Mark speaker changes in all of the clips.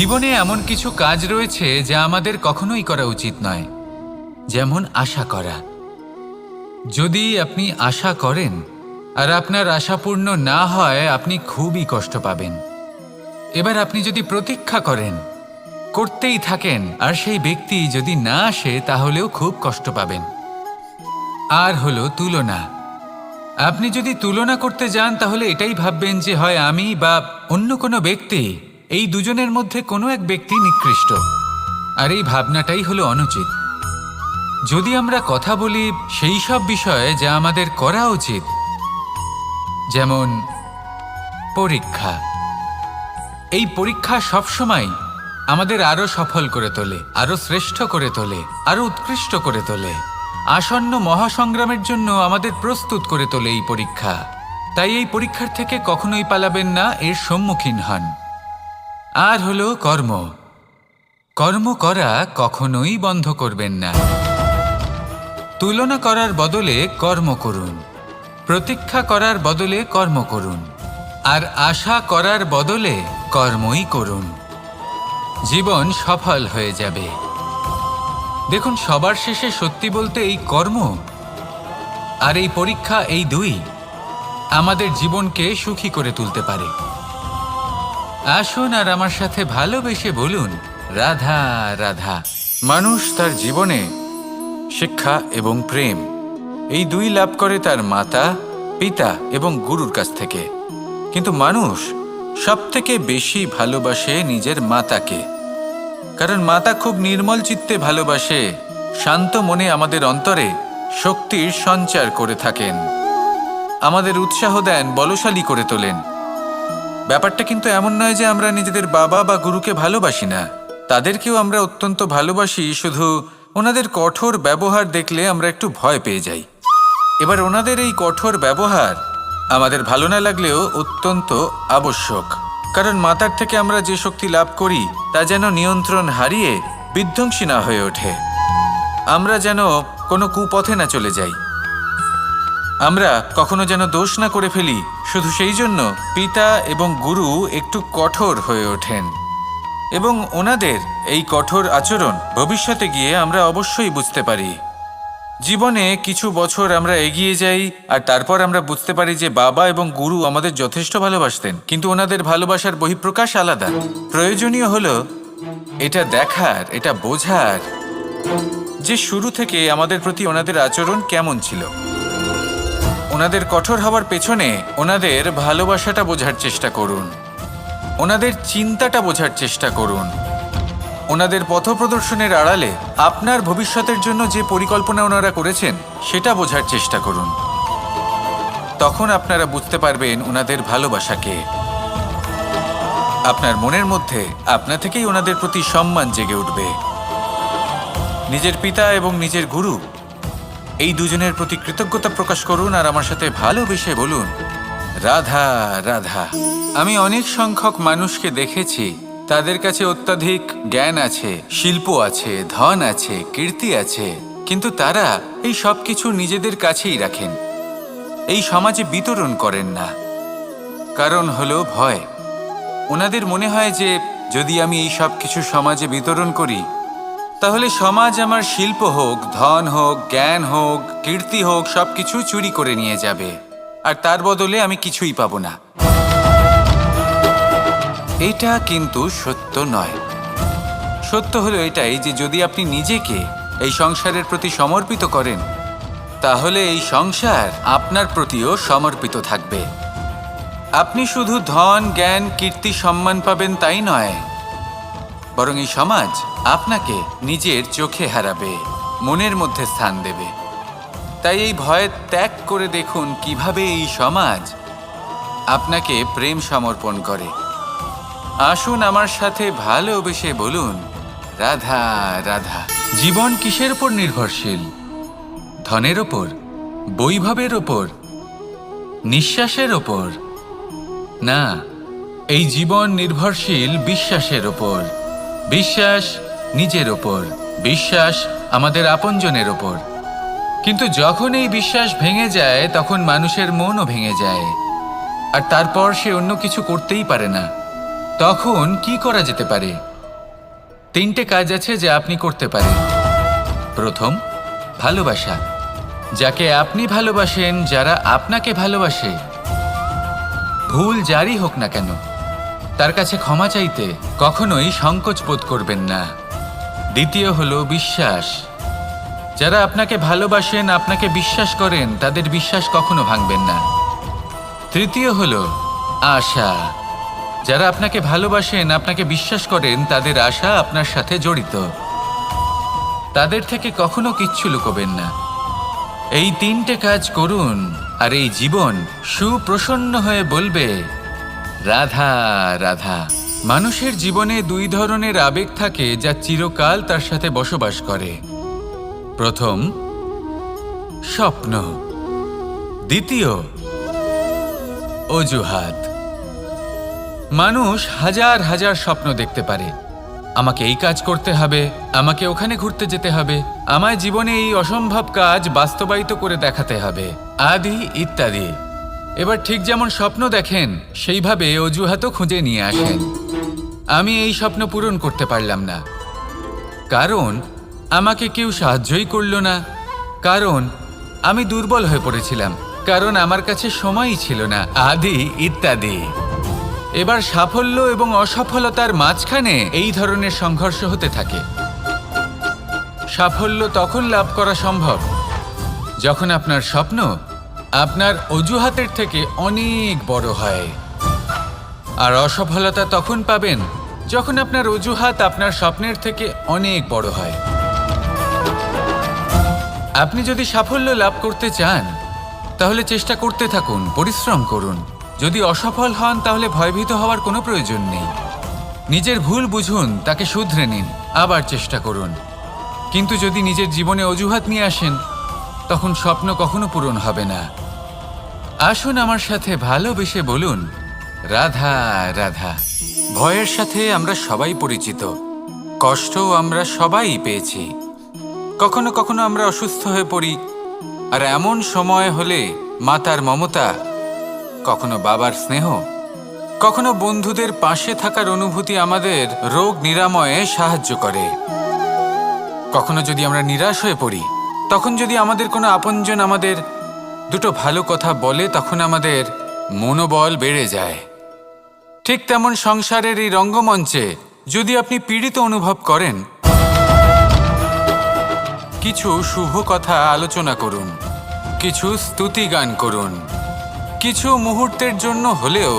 Speaker 1: জীবনে এমন কিছু কাজ রয়েছে যা আমাদের কখনোই করা উচিত নয়, যেমন আশা করা। যদি আপনি আশা করেন আর আপনার আশা পূর্ণ না হয়, আপনি খুবই কষ্ট পাবেন। এবার আপনি যদি প্রতীক্ষা করেন, করতেই থাকেন, আর সেই ব্যক্তি যদি না আসে, তাহলেও খুব কষ্ট পাবেন। আর হলো তুলনা। আপনি যদি তুলনা করতে যান, তাহলে এটাই ভাববেন যে হয় আমি বা অন্য কোনো ব্যক্তি, এই দুজনের মধ্যে কোনো এক ব্যক্তি নিকৃষ্ট। আর এই ভাবনাটাই হলো অনুচিত। যদি আমরা কথা বলি সেই সব বিষয়ে যা আমাদের করা উচিত, যেমন পরীক্ষা। এই পরীক্ষা সবসময় আমাদের আরো সফল করে তোলে, আরো শ্রেষ্ঠ করে তোলে, আরো উৎকৃষ্ট করে তোলে। আসন্ন মহাসংগ্রামের জন্য আমাদের প্রস্তুত করে তোলে এই পরীক্ষা। তাই এই পরীক্ষার থেকে কখনোই পালাবেন না, এর সম্মুখীন হন। আর হলো কর্ম। কর্ম করা কখনোই বন্ধ করবেন না। তুলনা করার বদলে কর্ম করুন, প্রতীক্ষা করার বদলে কর্ম করুন, আর আশা করার বদলে কর্মই করুন। জীবন সফল হয়ে যাবে। দেখুন, সবার শেষে সত্যি বলতে এই কর্ম আর এই পরীক্ষা, এই দুই আমাদের জীবনকে সুখী করে তুলতে পারে। আসুন আর আমার সাথে ভালোবেসে বলুন, রাধা রাধা। মানুষ তার জীবনে শিক্ষা এবং প্রেম, এই দুই লাভ করে তার মাতা, পিতা এবং গুরুর কাছ থেকে। কিন্তু মানুষ সবথেকে বেশি ভালোবাসে নিজের মাতাকে, কারণ মাতা খুব নির্মল চিত্তে ভালোবাসে, শান্ত মনে আমাদের অন্তরে শক্তির সঞ্চার করে থাকেন, আমাদের উৎসাহ দেন, বলশালী করে তোলেন। ব্যাপারটা কিন্তু এমন নয় যে আমরা নিজেদের বাবা বা গুরুকে ভালোবাসি না, তাদেরকেও আমরা অত্যন্ত ভালোবাসি, শুধু ওনাদের কঠোর ব্যবহার দেখলে আমরা একটু ভয় পেয়ে যাই। এবার ওনাদের এই কঠোর ব্যবহার আমাদের ভালো না লাগলেও অত্যন্ত আবশ্যক, কারণ মাতার থেকে আমরা যে শক্তি লাভ করি তা যেন নিয়ন্ত্রণ হারিয়ে বিধ্বংসী না হয়ে ওঠে, আমরা যেন কোনো কুপথে না চলে যাই, আমরা কখনো যেন দোষ না করে ফেলি। শুধু সেই জন্য পিতা এবং গুরু একটু কঠোর হয়ে ওঠেন, এবং ওনাদের এই কঠোর আচরণ ভবিষ্যতে গিয়ে আমরা অবশ্যই বুঝতে পারি। জীবনে কিছু বছর আমরা এগিয়ে যাই আর তারপর আমরা বুঝতে পারি যে বাবা এবং গুরু আমাদের যথেষ্ট ভালোবাসতেন, কিন্তু ওনাদের ভালোবাসার বহিঃপ্রকাশ আলাদা। প্রয়োজনীয় হলো এটা দেখার, এটা বোঝার যে শুরু থেকে আমাদের প্রতি ওনাদের আচরণ কেমন ছিল। ওনাদের কঠোর হওয়ার পেছনে ওনাদের ভালোবাসাটা বোঝার চেষ্টা করুন, ওনাদের চিন্তাটা বোঝার চেষ্টা করুন, ওনাদের পথপ্রদর্শনের আড়ালে আপনার ভবিষ্যতের জন্য যে পরিকল্পনা ওনারা করেছেন সেটা বোঝার চেষ্টা করুন। তখন আপনারা বুঝতে পারবেন ওনাদের ভালোবাসাকে। আপনার মনের মধ্যে আপনা থেকেই ওনাদের প্রতি সম্মান জেগে উঠবে। নিজের পিতা এবং নিজের গুরু, এই দুজনের প্রতি কৃতজ্ঞতা প্রকাশ করুন আর আমার সাথে ভালোবেসে বলুন, রাধা রাধা। আমি অনেক সংখ্যক মানুষকে দেখেছি, তাদের কাছে অত্যাধিক জ্ঞান আছে, শিল্প আছে, ধন আছে, কীর্তি আছে, কিন্তু তারা এই সব কিছু নিজেদের কাছেই রাখেন, এই সমাজে বিতরণ করেন না। কারণ হলো ভয়। ওনাদের মনে হয় যে যদি আমি এই সব কিছু সমাজে বিতরণ করি, তাহলে সমাজ আমার শিল্প হোক, ধন হোক, জ্ঞান হোক, কীর্তি হোক, সবকিছু চুরি করে নিয়ে যাবে, আর তার বদলে আমি কিছুই পাবো না। এটা কিন্তু সত্য নয়। সত্য হলো এটাই যে যদি আপনি নিজেকে এই সংসারের প্রতি সমর্পিত করেন, তাহলে এই সংসার আপনার প্রতিও সমর্পিত থাকবে। আপনি শুধু ধন, জ্ঞান, কীর্তি, সম্মান পাবেন তাই নয়, বরং এই সমাজ আপনাকে নিজের চোখে হারাবে, মনের মধ্যে স্থান দেবে। তাই এই ভয় ত্যাগ করে দেখুন কিভাবে এই সমাজ আপনাকে প্রেম সমর্পণ করে। আসুন আমার সাথে ভালোবেসে বলুন, রাধা রাধা। জীবন কিসের উপর নির্ভরশীল? ধনের ওপর, বৈভবের ওপর, নিঃশ্বাসের ওপর? না, এই জীবন নির্ভরশীল বিশ্বাসের ওপর। বিশ্বাস নিজের ওপর, বিশ্বাস আমাদের আপনজনের ওপর। কিন্তু যখন এই বিশ্বাস ভেঙে যায়, তখন মানুষের মনও ভেঙে যায়, আর তারপর সে অন্য কিছু করতেই পারে না। তখন কি করা যেতে পারে? তিনটে কাজ আছে যা আপনি করতে পারেন। প্রথম, ভালোবাসা। যাকে আপনি ভালোবাসেন, যারা আপনাকে ভালোবাসে, ভুল যারই হোক না কেন, তার কাছে ক্ষমা চাইতে কখনোই সংকোচ বোধ করবেন না। দ্বিতীয় হলো বিশ্বাস। যারা আপনাকে ভালোবাসেন, আপনাকে বিশ্বাস করেন, তাদের বিশ্বাস কখনো ভাঙবেন না। তৃতীয় হলো আশা। যারা আপনাকে ভালোবাসেন, আপনাকে বিশ্বাস করেন, তাদের আশা আপনার সাথে জড়িত। তাদের থেকে কখনো কিচ্ছু লুকোবেন না। এই তিনটে কাজ করুন আর এই জীবন সুপ্রসন্ন হয়ে বলবে, রাধা রাধা। মানুষের জীবনে দুই ধরনের আবেগ থাকে যা চিরকাল তার সাথে বসবাস করে। প্রথম, স্বপ্ন। দ্বিতীয়, অজুহাত। মানুষ হাজার হাজার স্বপ্ন দেখতে পারে। আমাকে এই কাজ করতে হবে, আমাকে ওখানে ঘুরতে যেতে হবে, আমায় জীবনে এই অসম্ভব কাজ বাস্তবায়িত করে দেখাতে হবে, আদি ইত্যাদি। এবার ঠিক যেমন স্বপ্ন দেখেন, সেইভাবে অজুহাতও খুঁজে নিয়ে আসেন। আমি এই স্বপ্ন পূরণ করতে পারলাম না, কারণ আমাকে কেউ সাহায্যই করল না, কারণ আমি দুর্বল হয়ে পড়েছিলাম, কারণ আমার কাছে সময়ই ছিল না, আদি ইত্যাদি। এবার সাফল্য এবং অসফলতার মাঝখানে এই ধরনের সংঘর্ষ হতে থাকে। সাফল্য তখন লাভ করা সম্ভব যখন আপনার স্বপ্ন আপনার অজুহাতের থেকে অনেক বড় হয়, আর অসফলতা তখন পাবেন যখন আপনার অজুহাত আপনার স্বপ্নের থেকে অনেক বড় হয়। আপনি যদি সাফল্য লাভ করতে চান, তাহলে চেষ্টা করতে থাকুন, পরিশ্রম করুন। যদি অসফল হন, তাহলে ভয়ভীত হওয়ার কোনো প্রয়োজন নেই। নিজের ভুল বুঝুন, তাকে শুধরে নিন, আবার চেষ্টা করুন। কিন্তু যদি নিজের জীবনে অজুহাত নিয়ে আসেন, তখন স্বপ্ন কখনো পূরণ হবে না। আসুন আমার সাথে ভালোবেসে বলুন, রাধা রাধা। ভয়ের সাথে আমরা সবাই পরিচিত, কষ্টও আমরা সবাই পেয়েছি। কখনো কখনো আমরা অসুস্থ হয়ে পড়ি, আর এমন সময় হলে মাতার মমতা, কখনো বাবার স্নেহ, কখনো বন্ধুদের পাশে থাকার অনুভূতি আমাদের রোগ নিরাময়ে সাহায্য করে। কখনো যদি আমরা নিরাশ হয়ে পড়ি, তখন যদি আমাদের কোনো আপনজন আমাদের দুটো ভালো কথা বলে, তখন আমাদের মনোবল বেড়ে যায়। ঠিক তেমন সংসারের এই রঙ্গমঞ্চে যদি আপনি পীড়িত অনুভব করেন, কিছু শুভ কথা আলোচনা করুন, কিছু স্তুতি গান করুন, কিছু মুহূর্তের জন্য হলেও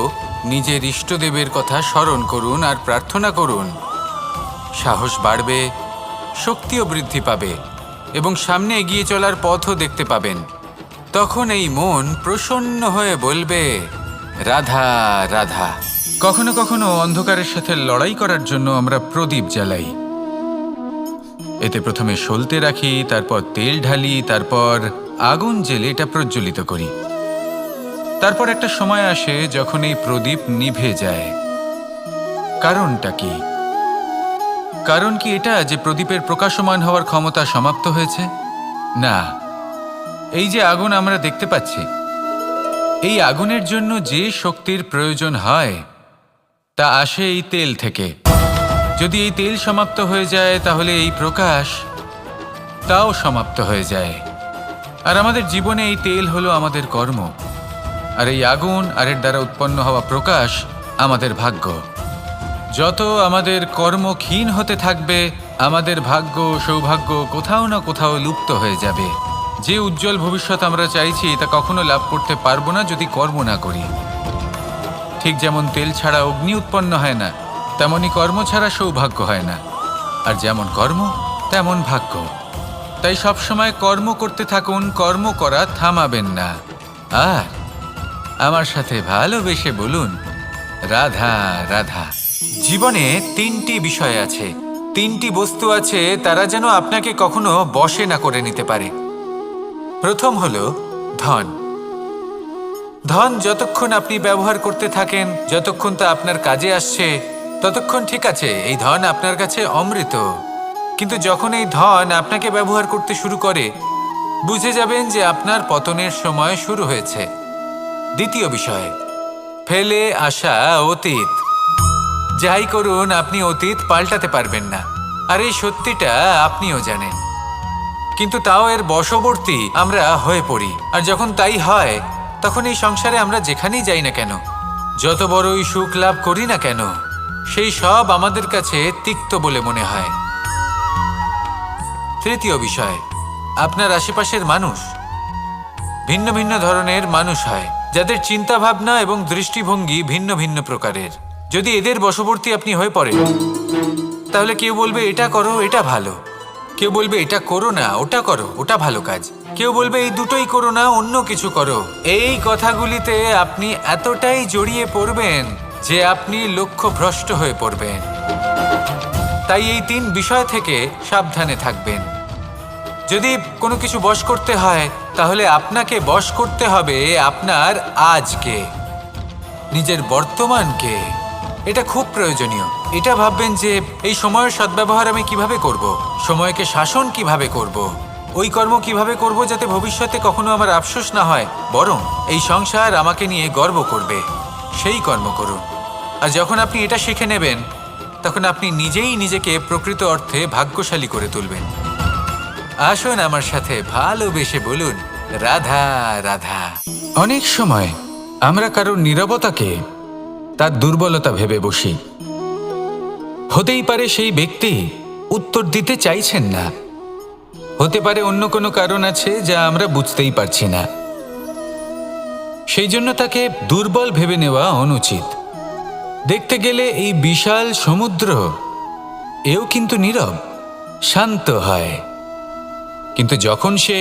Speaker 1: নিজের ইষ্টদেবের কথা স্মরণ করুন আর প্রার্থনা করুন। সাহস বাড়বে, শক্তিও বৃদ্ধি পাবে এবং সামনে এগিয়ে চলার পথও দেখতে পাবেন। তখন এই মন প্রসন্ন হয়ে বলবে, রাধা রাধা। কখনো কখনো অন্ধকারের সাথে লড়াই করার জন্য আমরা প্রদীপ জ্বালাই। এতে প্রথমে সলতে রাখি, তারপর তেল ঢালি, তারপর আগুন জেলে এটা প্রজ্বলিত করি। তারপর একটা সময় আসে যখন এই প্রদীপ নিভে যায়। কারণটা কি? কারণ কি এটা যে প্রদীপের প্রকাশমান হওয়ার ক্ষমতা সমাপ্ত হয়েছে? না। এই যে আগুন আমরা দেখতে পাচ্ছি, এই আগুনের জন্য যে শক্তির প্রয়োজন হয় তা আসে এই তেল থেকে। যদি এই তেল সমাপ্ত হয়ে যায়, তাহলে এই প্রকাশ তাও সমাপ্ত হয়ে যায়। আর আমাদের জীবনে এই তেল হলো আমাদের কর্ম, আর এই আগুন আর এর দ্বারা উৎপন্ন হওয়া প্রকাশ আমাদের ভাগ্য। যত আমাদের কর্ম ক্ষীণ হতে থাকবে, আমাদের ভাগ্য সৌভাগ্য কোথাও না কোথাও লুপ্ত হয়ে যাবে। যে উজ্জ্বল ভবিষ্যৎ আমরা চাইছি, তা কখনো লাভ করতে পারবো না যদি কর্ম না করি। ঠিক যেমন তেল ছাড়া অগ্নি উৎপন্ন হয় না, তেমনি কর্ম ছাড়া সৌভাগ্য হয় না। আর যেমন কর্ম, তেমন ভাগ্য। তাই সবসময় কর্ম করতে থাকুন, কর্ম করা থামাবেন না। আর আমার সাথে ভালোবেসে বলুন, রাধা রাধা। জীবনে তিনটি বিষয় আছে, তিনটি বস্তু আছে, তারা যেন আপনাকে কখনো বশে না করে নিতে পারে। প্রথম হলো ধন। ধন যতক্ষণ আপনি ব্যবহার করতে থাকেন, যতক্ষণ তা আপনার কাজে আসছে, ততক্ষণ ঠিক আছে, এই ধন আপনার কাছে অমৃত। কিন্তু যখন এই ধন আপনাকে ব্যবহার করতে শুরু করে, বুঝে যাবেন যে আপনার পতনের সময় শুরু হয়েছে। দ্বিতীয় বিষয়, ফেলে আসা অতীত। যাই করুন, আপনি অতীত পাল্টাতে পারবেন না। আর এই সত্যিটা আপনিও জানেন, কিন্তু তাও এর বশবর্তী আমরা হয়ে পড়ি। আর যখন তাই হয়, তখন এই সংসারে আমরা যেখানেই যাই না কেন, যত বড়ই সুখ লাভ করি না কেন, সেই সব আমাদের কাছে তিক্ত বলে মনে হয়। তৃতীয় বিষয়, আপনার আশেপাশের মানুষ ভিন্ন ভিন্ন ধরনের মানুষ হয়, যাদের চিন্তা ভাবনা এবং দৃষ্টিভঙ্গি ভিন্ন ভিন্ন প্রকারের। যদি এদের বশবর্তী আপনি হয়ে পড়েন, তাহলে কেউ বলবে এটা করো, এটা ভালো, কেউ বলবে এটা করো না, ওটা করো, ওটা ভালো কাজ, কেউ বলবে এই দুটোই করো না, অন্য কিছু করো। এই কথাগুলিতে আপনি এতটাই জড়িয়ে পড়বেন যে আপনি লক্ষ্যভ্রষ্ট হয়ে পড়বেন। তাই এই 3 বিষয় থেকে সাবধানে থাকবেন। যদি কোনো কিছু বশ করতে হয়, তাহলে আপনাকে বশ করতে হবে আপনার আজকে, নিজের বর্তমানকে। এটা খুব প্রয়োজনীয়। এটা ভাববেন যে এই সময়ের সদ্ব্যবহার আমি কিভাবে করব, সময়কে শাসন কিভাবে করব, ওই কর্ম কিভাবে করব যাতে ভবিষ্যতে কখনো আমার আফসোস না হয়, বরং এই সংসার আমাকে নিয়ে গর্ব করবে, সেই কর্ম করুন। আর যখন আপনি এটা শিখে নেবেন, তখন আপনি নিজেই নিজেকে প্রকৃত অর্থে ভাগ্যশালী করে তুলবেন। আসুন আমার সাথে ভালোবেসে বলুন, রাধা রাধা। অনেক সময় আমরা কারোর নীরবতাকে তার দুর্বলতা ভেবে বসি। হতেই পারে সেই ব্যক্তি উত্তর দিতে চাইছেন না, হতে পারে অন্য কোনো কারণ আছে যা আমরা বুঝতেই পারছি না। সেই জন্য তাকে দুর্বল ভেবে নেওয়া অনুচিত। দেখতে গেলে এই বিশাল সমুদ্র এও কিন্তু নীরব, শান্ত হয়। কিন্তু যখন সে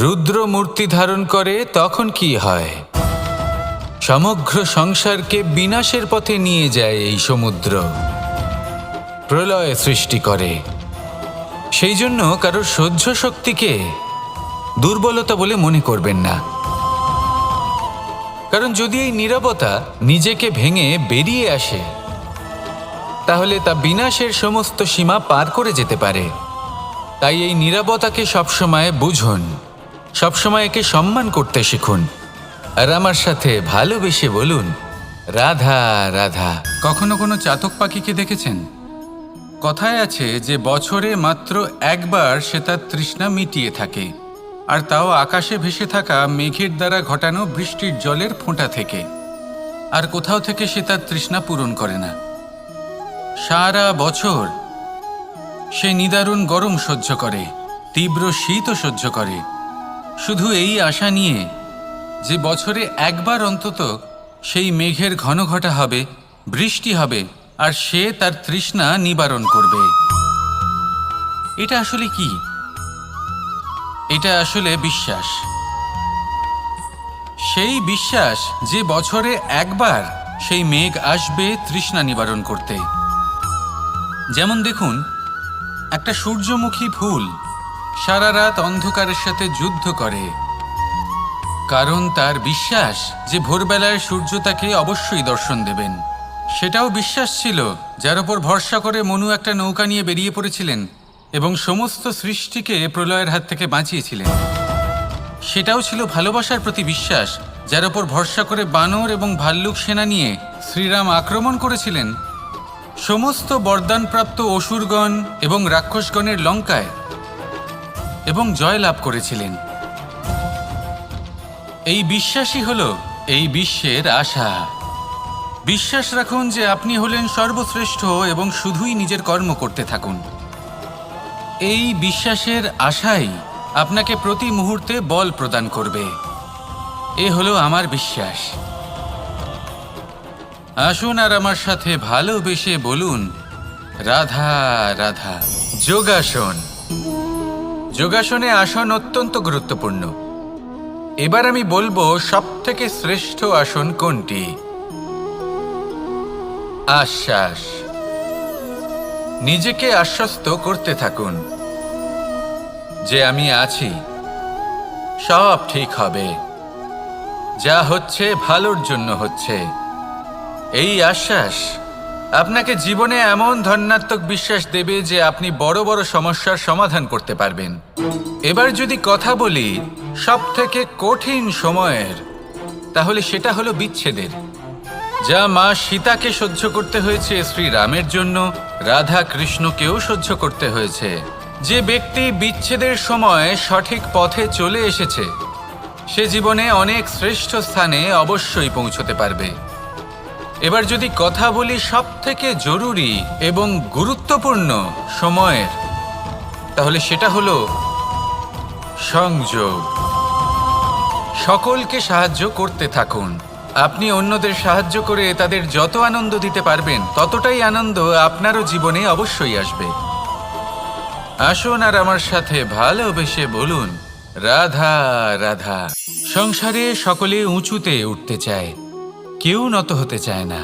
Speaker 1: রুদ্র মূর্তি ধারণ করে, তখন কি হয়? সমগ্র সংসারকে বিনাশের পথে নিয়ে যায় এই সমুদ্র, প্রলয় সৃষ্টি করে। সেই জন্য কারোর সহ্য শক্তিকে দুর্বলতা বলে মনে করবেন না। কারণ যদি এই নীরবতা নিজেকে ভেঙে বেরিয়ে আসে, তাহলে তা বিনাশের সমস্ত সীমা পার করে যেতে পারে। তাই এই নীরবতাকে সবসময় বুঝুন, সবসময় একে সম্মান করতে শিখুন। আর আমার সাথে ভালোবেসে বলুন, রাধা রাধা। কখনো কোনো চাতক পাখিকে দেখেছেন? কথায় আছে যে বছরে মাত্র একবার সে তার তৃষ্ণা মিটিয়ে থাকে, আর তাও আকাশে ভেসে থাকা মেঘের দ্বারা ঘটানো বৃষ্টির জলের ফোঁটা থেকে। আর কোথাও থেকে সে তার তৃষ্ণা পূরণ করে না। সারা বছর সে নিদারুণ গরম সহ্য করে, তীব্র শীতও সহ্য করে, শুধু এই আশা নিয়ে যে বছরে একবার অন্তত সেই মেঘের ঘন ঘটা হবে, বৃষ্টি হবে, আর সে তার তৃষ্ণা নিবারণ করবে। এটা আসলে কি? এটা আসলে বিশ্বাস। সেই বিশ্বাস যে বছরে একবার সেই মেঘ আসবে তৃষ্ণা নিবারণ করতে। যেমন দেখুন, একটা সূর্যমুখী ফুল সারা রাত অন্ধকারের সাথে যুদ্ধ করে, কারণ তার বিশ্বাস যে ভোরবেলায় সূর্য তাকে অবশ্যই দর্শন দেবেন। সেটাও বিশ্বাস ছিল যার ওপর ভরসা করে মনু একটা নৌকা নিয়ে বেরিয়ে পড়েছিলেন এবং সমস্ত সৃষ্টিকে প্রলয়ের হাত থেকে বাঁচিয়েছিলেন। সেটাও ছিল ভালোবাসার প্রতি বিশ্বাস, যার ওপর ভরসা করে বানর এবং ভাল্লুক সেনা নিয়ে শ্রীরাম আক্রমণ করেছিলেন সমস্ত বরদানপ্রাপ্ত অসুরগণ এবং রাক্ষসগণের লঙ্কায় এবং জয় লাভ করেছিলেন। এই বিশ্বাসই হলো এই বিশ্বের আশা। বিশ্বাস রাখুন যে আপনি হলেন সর্বশ্রেষ্ঠ এবং শুধুই নিজের কর্ম করতে থাকুন। এই বিশ্বাসের আশাই আপনাকে প্রতি মুহূর্তে বল প্রদান করবে। এ হলো আমার বিশ্বাস। আসুন আর আমার সাথে ভালোবেসে বলুন, রাধা রাধা। যোগাসন। যোগাসনে আসন অত্যন্ত গুরুত্বপূর্ণ। এবার আমি বলবো সবথেকে শ্রেষ্ঠ আসন কোনটি। আশ্বাস। নিজেকে আশ্বস্ত করতে থাকুন যে আমি আছি, সব ঠিক হবে, যা হচ্ছে ভালোর জন্য হচ্ছে। এই আশ্বাস আপনাকে জীবনে এমন ধন্যাত্মক বিশ্বাস দেবে যে আপনি বড় বড় সমস্যার সমাধান করতে পারবেন। এবার যদি কথা বলি সবথেকে কঠিন সময়ের, তাহলে সেটা হলো বিচ্ছেদের। যা মা সীতাকে সহ্য করতে হয়েছে শ্রীরামের জন্য রাধা কৃষ্ণকেও সহ্য করতে হয়েছে। যে ব্যক্তি বিচ্ছেদের সময় সঠিক পথে চলে এসেছে সে জীবনে অনেক শ্রেষ্ঠ স্থানে অবশ্যই পৌঁছতে পারবে। এবার যদি কথা বলি সবথেকে জরুরি এবং গুরুত্বপূর্ণ সময়ের, তাহলে সেটা হলো সংযোগ। সকলকে সাহায্য করতে থাকুন। আপনি অন্যদের সাহায্য করে তাদের যত আনন্দ দিতে পারবেন ততটাই আনন্দ আপনারও জীবনে অবশ্যই আসবে। আসুন আর আমার সাথে ভালোবেসে বলুন, রাধা রাধা। সংসারে সকলে উঁচুতে উঠতে চায়, কেউ নত হতে চায় না।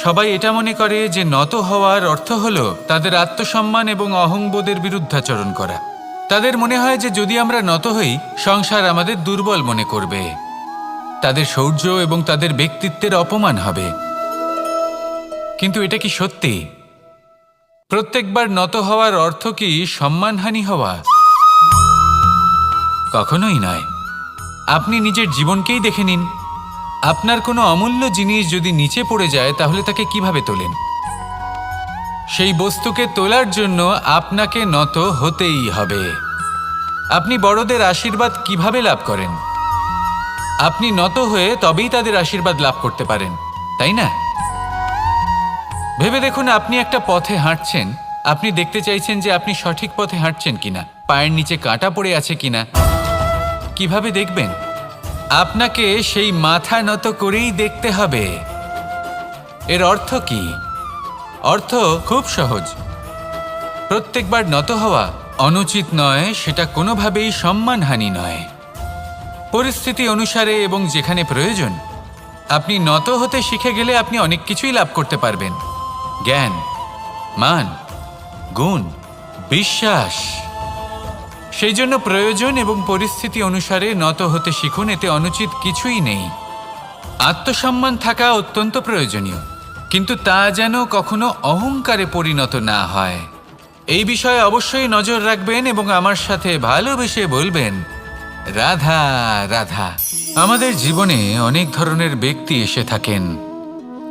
Speaker 1: সবাই এটা মনে করে যে নত হওয়ার অর্থ হলো তাদের আত্মসম্মান এবং অহংবোধের বিরুদ্ধাচরণ করা। তাদের মনে হয় যে যদি আমরা নত হই সংসার আমাদের দুর্বল মনে করবে, তাদের শৌর্য এবং তাদের ব্যক্তিত্বের অপমান হবে। কিন্তু এটা কি সত্যি? প্রত্যেকবার নত হওয়ার অর্থ কি সম্মানহানি হওয়া? কখনোই নয়। আপনি নিজের জীবনকেই দেখে নিন। আপনার কোনো অমূল্য জিনিস যদি নিচে পড়ে যায় তাহলে তাকে কিভাবে তোলেন? সেই বস্তুকে তোলার জন্য আপনাকে নত হতেই হবে। আপনি বড়দের আশীর্বাদ কিভাবে লাভ করেন? আপনি নত হয়ে তবেই তাদের আশীর্বাদ লাভ করতে পারেন, তাই না? ভেবে দেখুন, আপনি একটা পথে হাঁটছেন, আপনি দেখতে চাইছেন যে আপনি সঠিক পথে হাঁটছেন কিনা, পায়ের নিচে কাঁটা পড়ে আছে কিনা। কিভাবে দেখবেন? আপনাকে সেই মাথা নত করেই দেখতে হবে। এর অর্থ কি? অর্থ খুব সহজ। প্রত্যেকবার নত হওয়া অনুচিত নয়, সেটা কোনোভাবেই সম্মানহানি নয়। পরিস্থিতি অনুসারে এবং যেখানে প্রয়োজন আপনি নত হতে শিখে গেলে আপনি অনেক কিছুই লাভ করতে পারবেন। জ্ঞান, মান, গুণ, বিশ্বাস। সেই জন্য প্রয়োজন এবং পরিস্থিতি অনুসারে নত হতে শিখুন, এতে অনুচিত কিছুই নেই। আত্মসম্মান থাকা অত্যন্ত প্রয়োজনীয়, কিন্তু তা যেন কখনো অহংকারে পরিণত না হয়। এই বিষয়ে অবশ্যই নজর রাখবেন এবং আমার সাথে ভালোবেসে বলবেন, রাধা রাধা। আমাদের জীবনে অনেক ধরনের ব্যক্তি এসে থাকেন।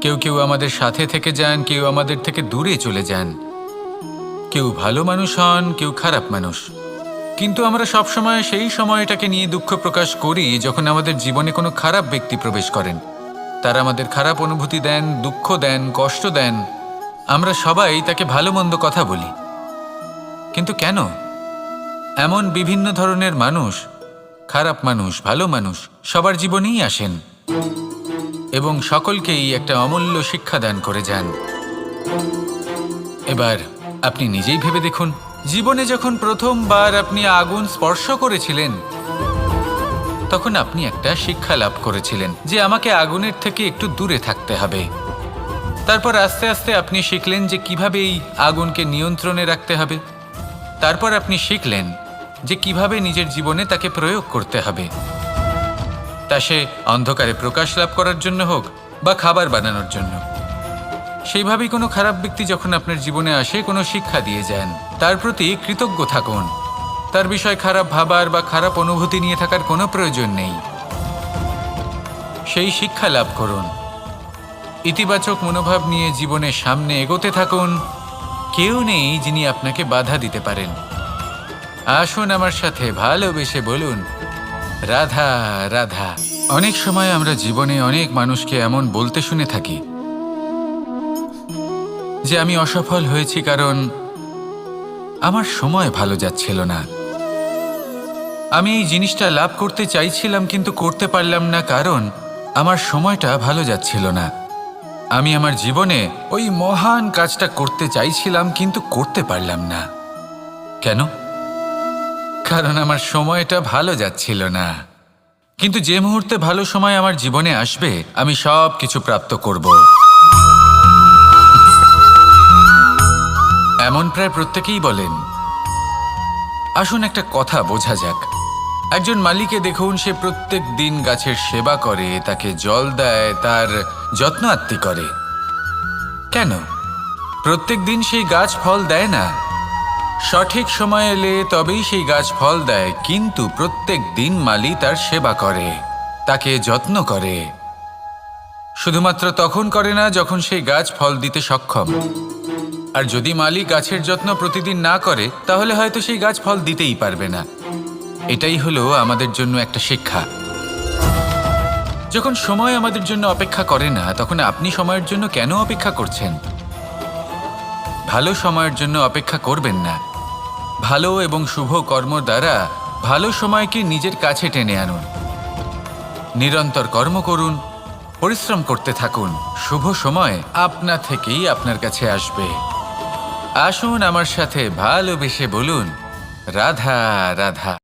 Speaker 1: কেউ কেউ আমাদের সাথে থেকে যান, কেউ আমাদের থেকে দূরে চলে যান। কেউ ভালো মানুষ হন, কেউ খারাপ মানুষ। কিন্তু আমরা সবসময় সেই সময়টাকে নিয়ে দুঃখ প্রকাশ করি যখন আমাদের জীবনে কোনো খারাপ ব্যক্তি প্রবেশ করেন। তারা আমাদের খারাপ অনুভূতি দেন, দুঃখ দেন, কষ্ট দেন। আমরা সবাই তাকে ভালো মন্দ কথা বলি। কিন্তু কেন? এমন বিভিন্ন ধরনের মানুষ, খারাপ মানুষ, ভালো মানুষ সবার জীবনেই আসেন এবং সকলকেই একটা অমূল্য শিক্ষা দান করে যান। এবার আপনি নিজেই ভেবে দেখুন, জীবনে যখন প্রথমবার আপনি আগুন স্পর্শ করেছিলেন তখন আপনি একটা শিক্ষা লাভ করেছিলেন যে আমাকে আগুনের থেকে একটু দূরে থাকতে হবে। তারপর আস্তে আস্তে আপনি শিখলেন যে কিভাবে এই আগুনকে নিয়ন্ত্রণে রাখতে হবে। তারপর আপনি শিখলেন যে কিভাবে নিজের জীবনে তাকে প্রয়োগ করতে হবে, তা সে অন্ধকারে প্রকাশ লাভ করার জন্য হোক বা খাবার বানানোর জন্য। সেইভাবেই কোনো খারাপ ব্যক্তি যখন আপনার জীবনে আসে কোনো শিক্ষা দিয়ে যান, তার প্রতি কৃতজ্ঞ থাকুন। তার বিষয় খারাপ ভাবার বা খারাপ অনুভূতি নিয়ে থাকার কোনো প্রয়োজন নেই। সেই শিক্ষা লাভ করুন, ইতিবাচক মনোভাব নিয়ে জীবনের সামনে এগোতে থাকুন। কেউ নেই যিনি আপনাকে বাধা দিতে পারেন। আসুন আমার সাথে ভালোবেসে বলুন, রাধা রাধা। অনেক সময় আমরা জীবনে অনেক মানুষকে এমন বলতে শুনে থাকি যে আমি অসফল হয়েছি কারণ আমার সময় ভালো যাচ্ছিল না। আমি এই জিনিসটা লাভ করতে চাইছিলাম কিন্তু করতে পারলাম না কারণ আমার সময়টা ভালো যাচ্ছিল না। আমি আমার জীবনে ওই মহান কাজটা করতে চাইছিলাম কিন্তু করতে পারলাম না। কেন? কারণ আমার সময়টা ভালো যাচ্ছিল না। কিন্তু যে মুহূর্তে ভালো সময় আমার জীবনে আসবে আমি সব কিছু প্রাপ্ত করব। এমন প্রায় প্রত্যেকেই বলেন। আসুন একটা কথা বোঝা যাক। একজন মালিকে দেখুন, সে প্রত্যেক দিন গাছের সেবা করে, তাকে জল দেয়, তার যত্ন আত্তি করে। কেন? প্রত্যেক দিন সেই গাছ ফল দেয় না। সঠিক সময় এলে তবেই সেই গাছ ফল দেয়, কিন্তু প্রত্যেক দিন মালি তার সেবা করে, তাকে যত্ন করে। শুধুমাত্র তখন করে না যখন সেই গাছ ফল দিতে সক্ষম। আর যদি মালি গাছের যত্ন প্রতিদিন না করে তাহলে হয়তো সেই গাছ ফল দিতেই পারবে না। এটাই হলো আমাদের জন্য একটা শিক্ষা। যখন সময় আমাদের জন্য অপেক্ষা করে না, তখন আপনি সময়ের জন্য কেন অপেক্ষা করছেন? ভালো সময়ের জন্য অপেক্ষা করবেন না। ভালো এবং শুভ কর্ম দ্বারা ভালো সময়কে নিজের কাছে টেনে আনুন। নিরন্তর কর্ম করুন, পরিশ্রম করতে থাকুন। শুভ সময় আপনা থেকেই আপনার কাছে আসবে। আসুন আমার সাথে ভালোবেসে বলুন, রাধা রাধা।